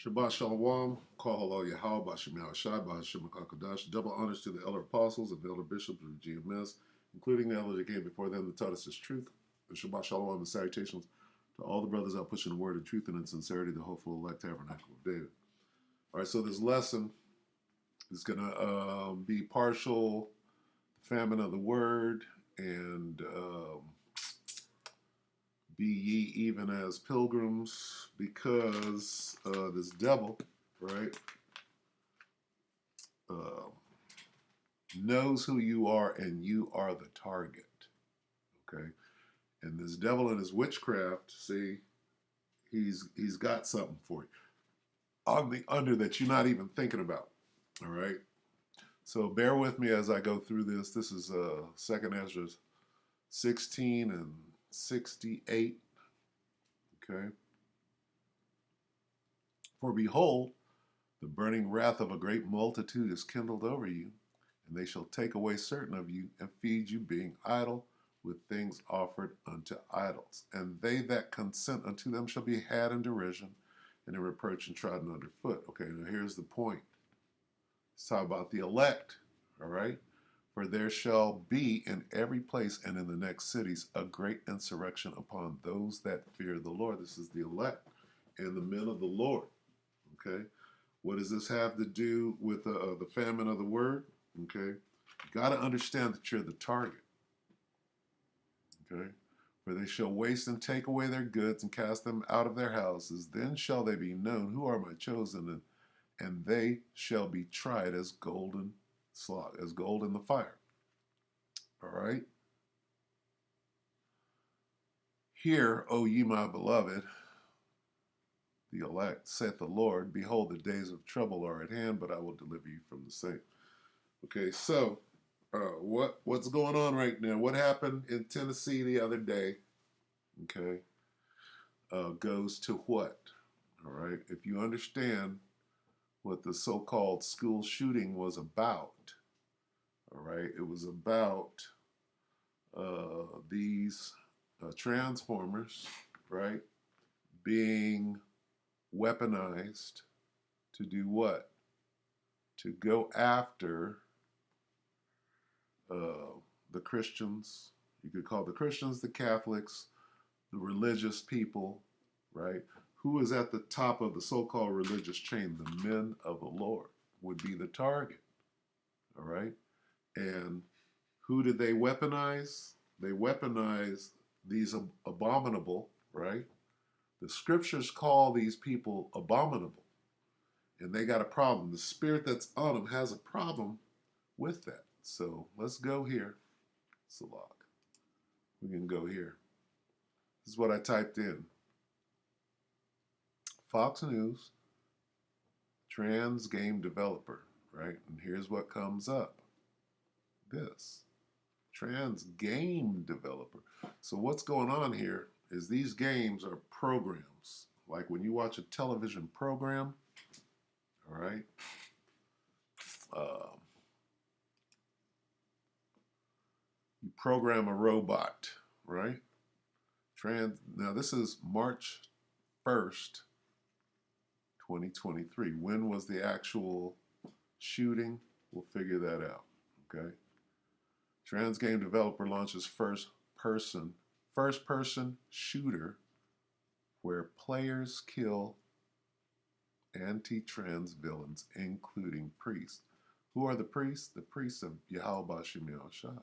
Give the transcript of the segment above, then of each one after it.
Shabbat Shalom, Kol Halal Yahweh, Bashim Yahushai, Bashim HaKadosh. Double honors to the elder apostles and the elder bishops of GMS, including the elder that came before them that taught us his truth. And Shabbat Shalom and salutations to all the brothers out pushing the word of truth and in sincerity, the hopeful elect tabernacle of David. All right, so this lesson is going to be partial famine of the word and be ye even as pilgrims, because this devil, right, uh, knows who you are and you are the target, okay? And this devil and his witchcraft, see, he's got something for you on the under that you're not even thinking about, all right? So bear with me as I go through this. This is 2nd Ezra 16 and 68, okay? For behold, the burning wrath of a great multitude is kindled over you, and they shall take away certain of you and feed you, being idle with things offered unto idols. And they that consent unto them shall be had in derision and in reproach and trodden under foot. Okay, now here's the point. Let's talk about the elect, all right? For there shall be in every place and in the next cities a great insurrection upon those that fear the Lord. This is the elect and the men of the Lord, okay? What does this have to do with the famine of the word? Okay, you got to understand that you're the target. Okay, for they shall waste and take away their goods and cast them out of their houses. Then shall they be known who are my chosen, and they shall be tried as golden slot, as gold in the fire. All right. Hear, O ye my beloved, the elect, saith the Lord, behold, the days of trouble are at hand, but I will deliver you from the same. Okay, so what's going on right now? What happened in Tennessee the other day? Okay, goes to what? All right, if you understand what the so-called school shooting was about, all right, it was about these transformers, right, being weaponized to do what? To go after the Christians. You could call the Christians, the Catholics, the religious people, right? Who is at the top of the so-called religious chain? The men of the Lord would be the target, all right? And who did they weaponize? They weaponized these abominable, right? The scriptures call these people abominable, and they got a problem. The spirit that's on them has a problem with that. So let's go here. Salak. We can go here. This is what I typed in. Fox News, trans game developer, right? And here's what comes up. This. Trans game developer. So what's going on here is these games are programs. Like when you watch a television program, all right? You program a robot, right? Now this is March 1st, 2023. When was the actual shooting? We'll figure that out, okay? Trans game developer launches first person shooter where players kill anti-trans villains, including priests. Who are the priests? The priests of Yahweh Bashim Yahushai.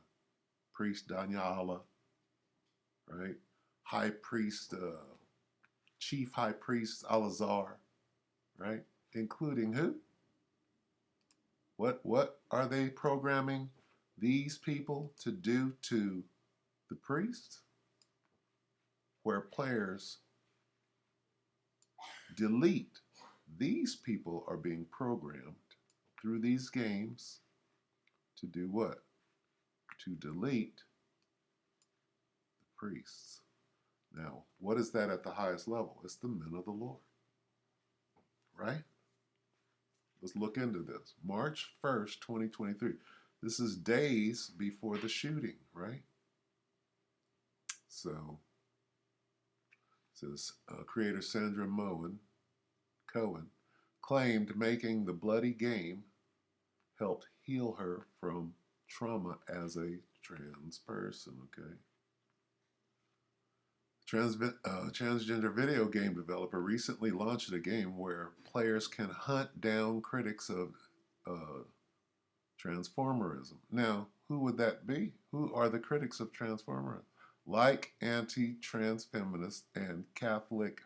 Priest Danyala, right? High priest, chief high priest Alazar, right? Including who? What are they programming these people to do to the priests? Where players delete. These people are being programmed through these games to do what? To delete the priests. Now, what is that at the highest level? It's the men of the Lord, right? Let's look into this. March 1st, 2023. This is days before the shooting, right? So, it says creator Sandra Cohen claimed making the bloody game helped heal her from trauma as a trans person, okay? Transgender video game developer recently launched a game where players can hunt down critics of uh, transformerism. Now, who would that be? Who are the critics of transformerism? Like anti-trans feminists and Catholic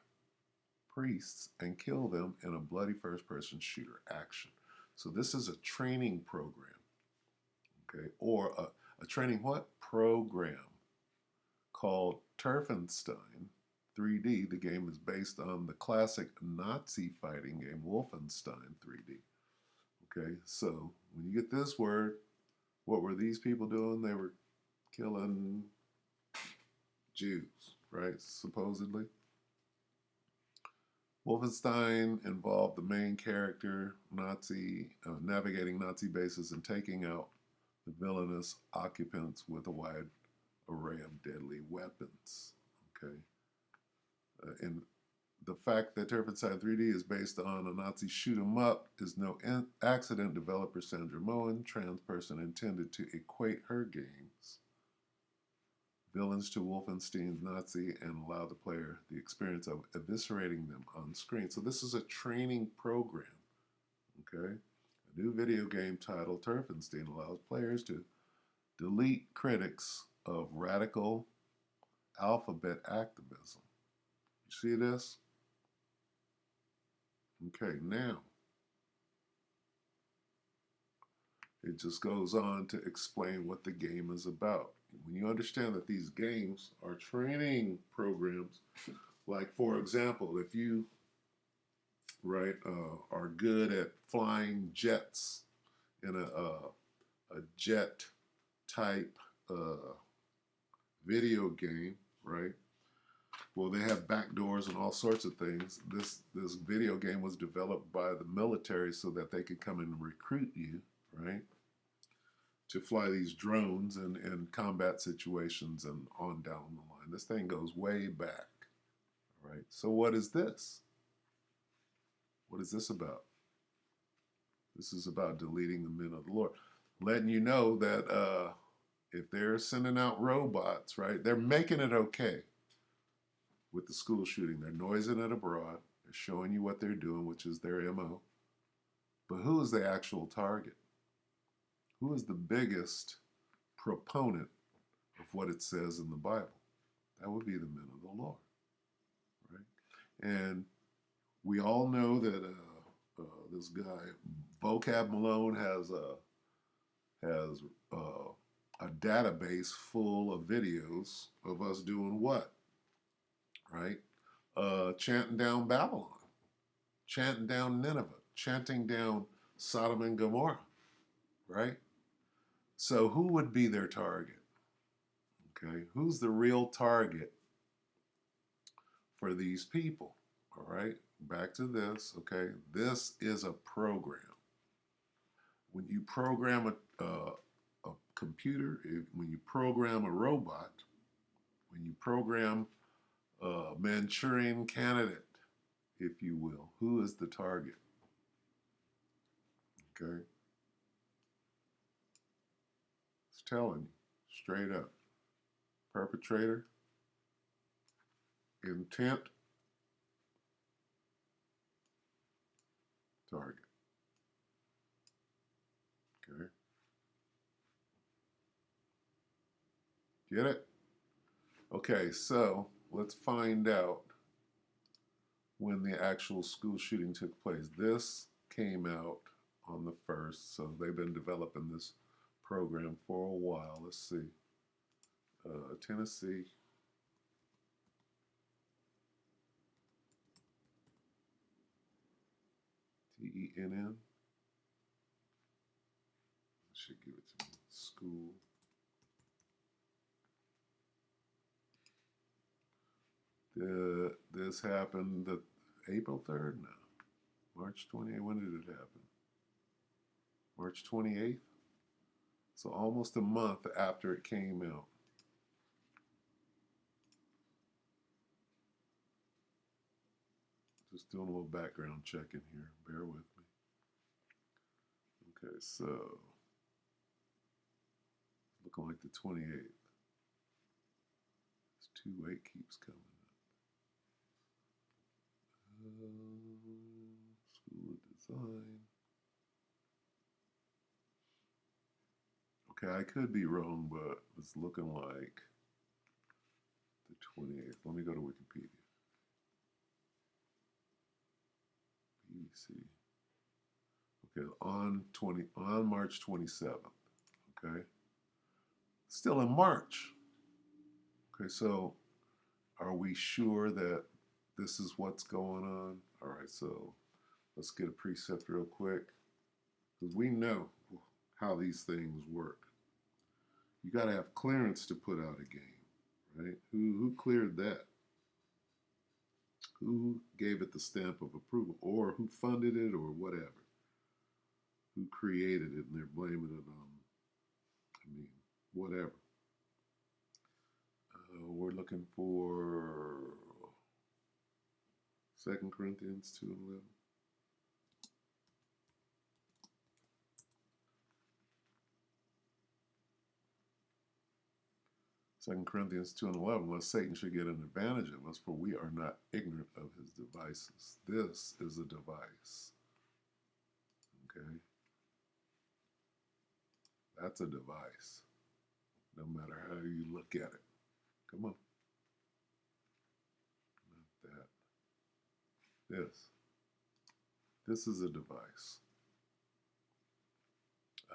priests, and kill them in a bloody first-person shooter action. So this is a training program, okay, or a training what? Program called Turfenstein 3D. The game is based on the classic Nazi fighting game Wolfenstein 3D. Okay, so when you get this word, what were these people doing? They were killing Jews, right? Supposedly. Wolfenstein involved the main character, navigating Nazi bases and taking out the villainous occupants with a wide array of deadly weapons. Okay, and the fact that Turfenstein 3D is based on a Nazi shoot 'em up is no accident. Developer Sandra Moen, trans person, intended to equate her games villains to Wolfenstein's Nazi and allow the player the experience of eviscerating them on screen. So this is a training program, okay? A new video game titled Turfenstein allows players to delete critics of radical alphabet activism. You see this? Okay, now it just goes on to explain what the game is about. When you understand that these games are training programs, like for example, if you are good at flying jets in a jet type video game, right? Well, they have backdoors and all sorts of things. This video game was developed by the military so that they could come and recruit you, right, to fly these drones in combat situations and on down the line. This thing goes way back, right? So what is this? What is this about? This is about deleting the men of the Lord, letting you know that if they're sending out robots, right, they're making it okay with the school shooting. They're noising it abroad. They're showing you what they're doing, which is their MO. But who is the actual target? Who is the biggest proponent of what it says in the Bible? That would be the men of the Lord, right? And we all know that this guy Vocab Malone has a database full of videos of us doing what, right? Chanting down Babylon, chanting down Nineveh, chanting down Sodom and Gomorrah, right? So who would be their target? Okay, who's the real target for these people? All right, back to this. Okay, this is a program. When you program a computer, when you program a robot, when you program a Manchurian candidate, if you will, who is the target? Okay, it's telling you straight up. Perpetrator, intent, target. Okay, get it? Okay, so let's find out when the actual school shooting took place. This came out on the 1st, so they've been developing this program for a while. Let's see. Tennessee. TENN. Should give it to me. School. This happened April 3rd? No. March 28th. When did it happen? March 28th? So almost a month after it came out. Just doing a little background checking here. Bear with me. Okay, so looking like the 28th. This 2-8 keeps coming up. School of Design. Okay, I could be wrong, but it's looking like the 28th. Let me go to Wikipedia. BBC. Okay, on March 27th. Okay, still in March. Okay, so are we sure that this is what's going on? All right, so let's get a precept real quick, because we know how these things work. You got to have clearance to put out a game, right? Who cleared that? Who gave it the stamp of approval, or who funded it, or whatever? Who created it, and they're blaming it on, whatever. We're looking for 2 Corinthians 2:11. Second Corinthians 2:11, lest Satan should get an advantage of us, for we are not ignorant of his devices. This is a device. Okay? That's a device, no matter how you look at it. Come on. Not that. This. This is a device.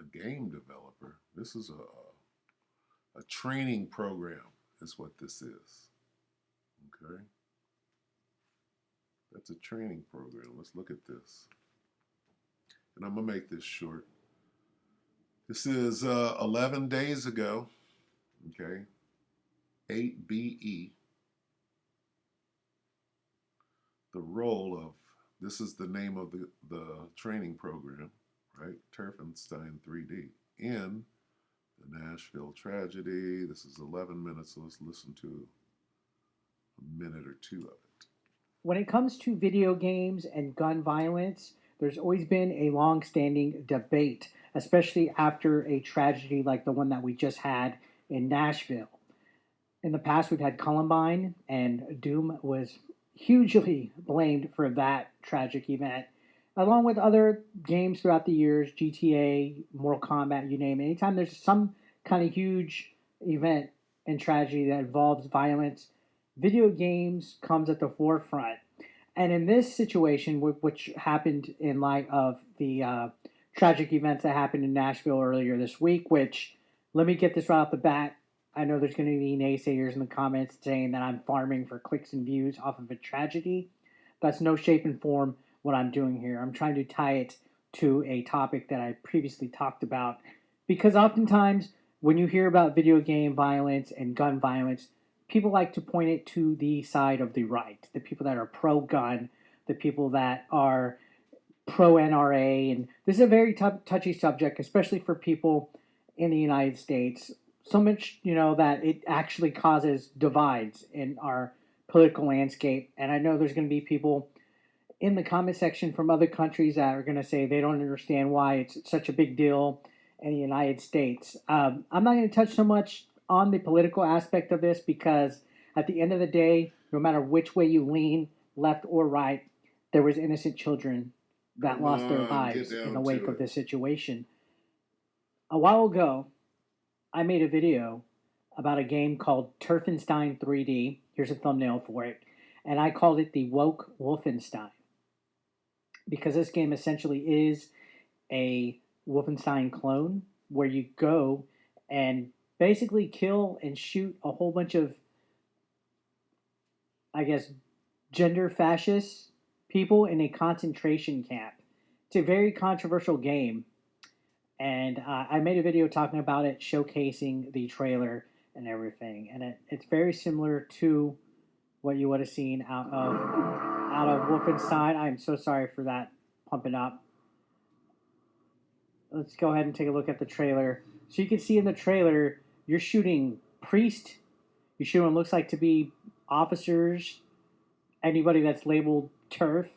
A game developer. This is a training program is what this is. Okay? That's a training program. Let's look at this. And I'm going to make this short. This is 11 days ago. Okay? 8BE. The role of, this is the name of the training program, right? Turfenstein 3D. In the Nashville tragedy. This is 11 minutes, so let's listen to a minute or two of it. When it comes to video games and gun violence, there's always been a long-standing debate, especially after a tragedy like the one that we just had in Nashville. In the past, we've had Columbine, and Doom was hugely blamed for that tragic event, along with other games throughout the years, GTA, Mortal Kombat, you name it. Anytime there's some kind of huge event and tragedy that involves violence, video games comes at the forefront. And in this situation, which happened in light of the tragic events that happened in Nashville earlier this week, which, let me get this right off the bat, I know there's going to be naysayers in the comments saying that I'm farming for clicks and views off of a tragedy. That's no shape and form what I'm doing here. I'm trying to tie it to a topic that I previously talked about, because oftentimes when you hear about video game violence and gun violence, people like to point it to the side of the right, the people that are pro-gun, the people that are pro-NRA, and this is a very touchy subject, especially for people in the United States. So much, that it actually causes divides in our political landscape. And I know there's going to be people in the comment section from other countries that are going to say they don't understand why it's such a big deal in the United States. I'm not going to touch so much on the political aspect of this, because at the end of the day, no matter which way you lean, left or right, there was innocent children that lost their lives in the wake of this situation. A while ago, I made a video about a game called Turfenstein 3D. Here's a thumbnail for it. And I called it the Woke Wolfenstein, because this game essentially is a Wolfenstein clone where you go and basically kill and shoot a whole bunch of, I guess, gender fascist people in a concentration camp. It's a very controversial game. And I made a video talking about it, showcasing the trailer and everything. And it's very similar to what you would have seen out of Wolfenstein. I'm so sorry for that pumping up. Let's go ahead and take a look at the trailer. So you can see in the trailer, you're shooting priests. You're shooting what looks like to be officers. Anybody that's labeled TERF,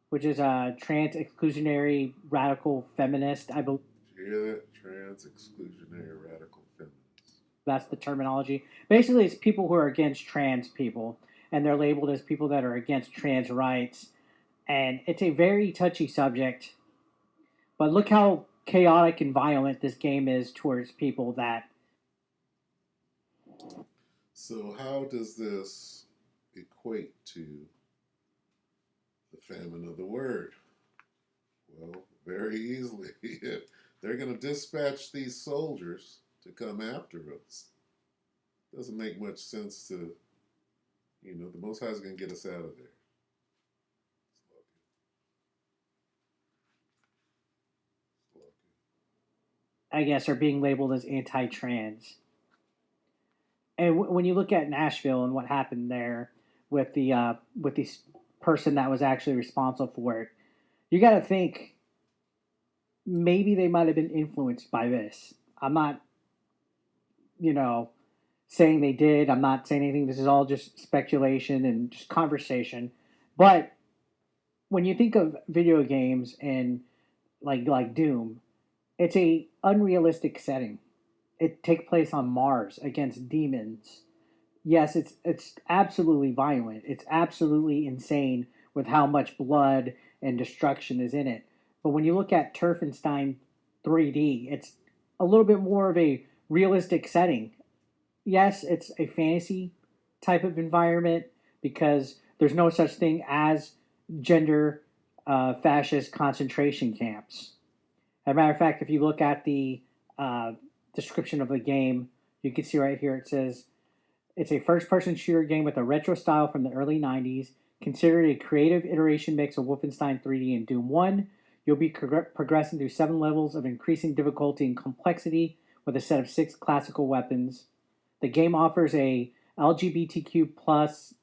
which is a trans exclusionary radical feminist. I believe Did you hear that? Trans exclusionary radical feminists. that's the terminology. Basically, it's people who are against trans people, and they're labeled as people that are against trans rights. And it's a very touchy subject. But look how chaotic and violent this game is towards people that. So, how does this equate to the famine of the word? Well, very easily. They're going to dispatch these soldiers to come after us. Doesn't make much sense to, the Most High is going to get us out of there. I guess are being labeled as anti-trans. And when you look at Nashville and what happened there with this person that was actually responsible for it, you got to think maybe they might have been influenced by this. I'm not, you know, saying they did. I'm not saying anything. This is all just speculation and just conversation. But when you think of video games and like Doom, it's a unrealistic setting. It takes place on Mars against demons. Yes, it's absolutely violent. It's absolutely insane with how much blood and destruction is in it. But when you look at Turfenstein 3D, it's a little bit more of a realistic setting. Yes, it's a fantasy type of environment because there's no such thing as gender fascist concentration camps. As a matter of fact, if you look at the uh, description of the game, you can see right here it says it's a first person shooter game with a retro style from the early 90s, considered a creative iteration mix of Wolfenstein 3D and Doom 1. You'll be progressing through 7 levels of increasing difficulty and complexity with a set of 6 classical weapons. The game offers a LGBTQ plus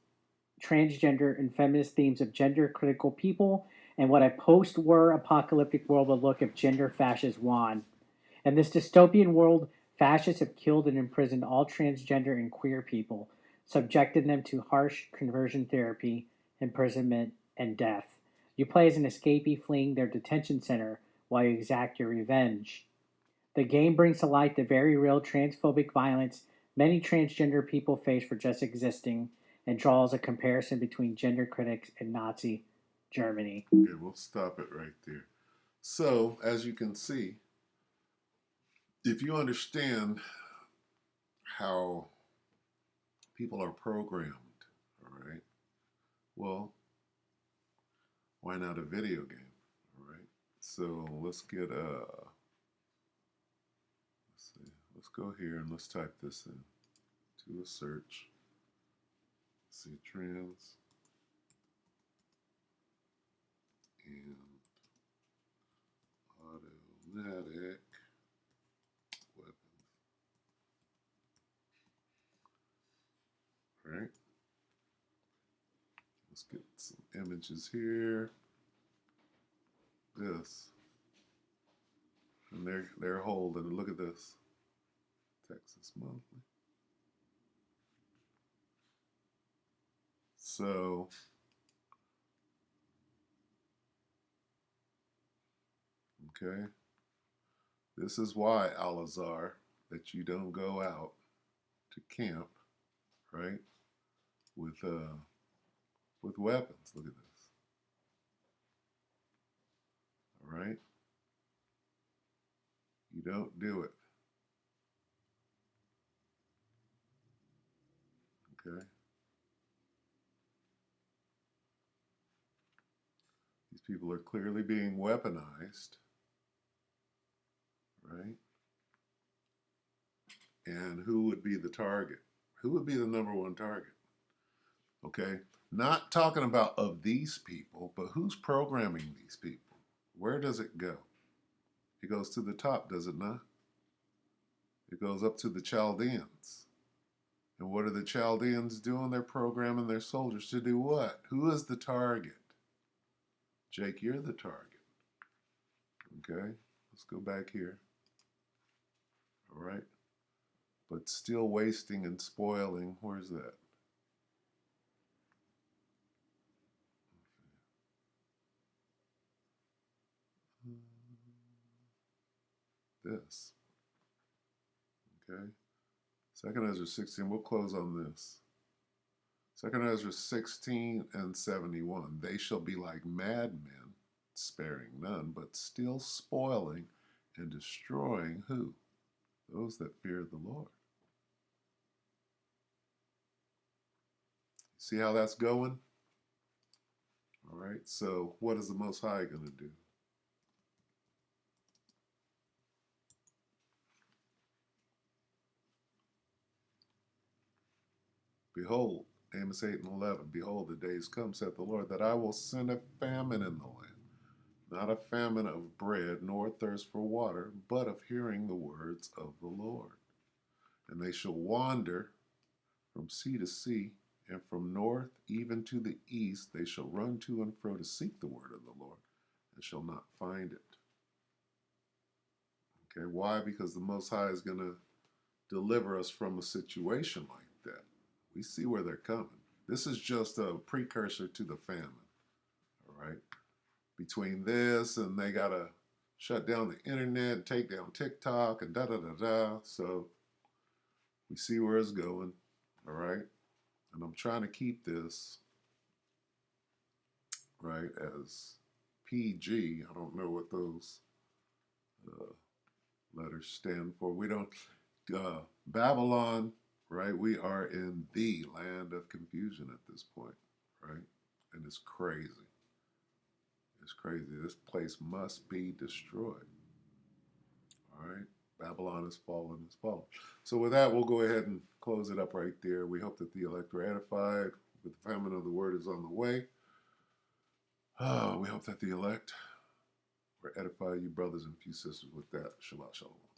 transgender and feminist themes of gender critical people and what a post war apocalyptic world would look if gender fascists won. In this dystopian world, fascists have killed and imprisoned all transgender and queer people, subjecting them to harsh conversion therapy, imprisonment, and death. You play as an escapee fleeing their detention center while you exact your revenge. The game brings to light the very real transphobic violence many transgender people face for just existing and draws a comparison between gender critics and Nazi Germany. Okay, we'll stop it right there. So, as you can see, if you understand how people are programmed, all right, well, why not a video game? All right. So let's get let's see, let's go here and let's type this in to a search. Let's see, trans and automatic weapons. Right. Let's get some images here. This. And they're holding. Look at this. Texas Monthly. So, okay. This is why, Alazar, that you don't go out to camp, right? With weapons. Look at this. All right? You don't do it. Okay? These people are clearly being weaponized, right? And who would be the target? Who would be the number one target? Okay? Not talking about of these people, but who's programming these people? Where does it go? It goes to the top, does it not? It goes up to the Chaldeans. And what are the Chaldeans doing? They're programming their soldiers to do what? Who is the target? Jake, you're the target. Okay, let's go back here. All right. But still wasting and spoiling. Where's that? this. Okay. Second Ezra 16, we'll close on this. Second Ezra 16 and 71. They shall be like madmen, sparing none, but still spoiling and destroying who? Those that fear the Lord. See how that's going? All right, so what is the Most High going to do? Behold, Amos 8 and 11, behold, the days come, saith the Lord, that I will send a famine in the land, not a famine of bread, nor thirst for water, but of hearing the words of the Lord. And they shall wander from sea to sea, and from north even to the east they shall run to and fro to seek the word of the Lord, and shall not find it. Okay, why? Because the Most High is going to deliver us from a situation like that. We see where they're coming. This is just a precursor to the famine. All right. Between this and they got to shut down the internet, take down TikTok, and da da da da. So we see where it's going. All right. And I'm trying to keep this, right, as PG. I don't know what those uh, letters stand for. We don't, Babylon, right? We are in the land of confusion at this point, right? And it's crazy. It's crazy. This place must be destroyed. All right. Babylon is fallen, is fallen. So with that, we'll go ahead and close it up right there. We hope that the elect are edified. With the famine of the word is on the way. We hope that the elect will edify you brothers and few sisters with that. Shabbat shalom.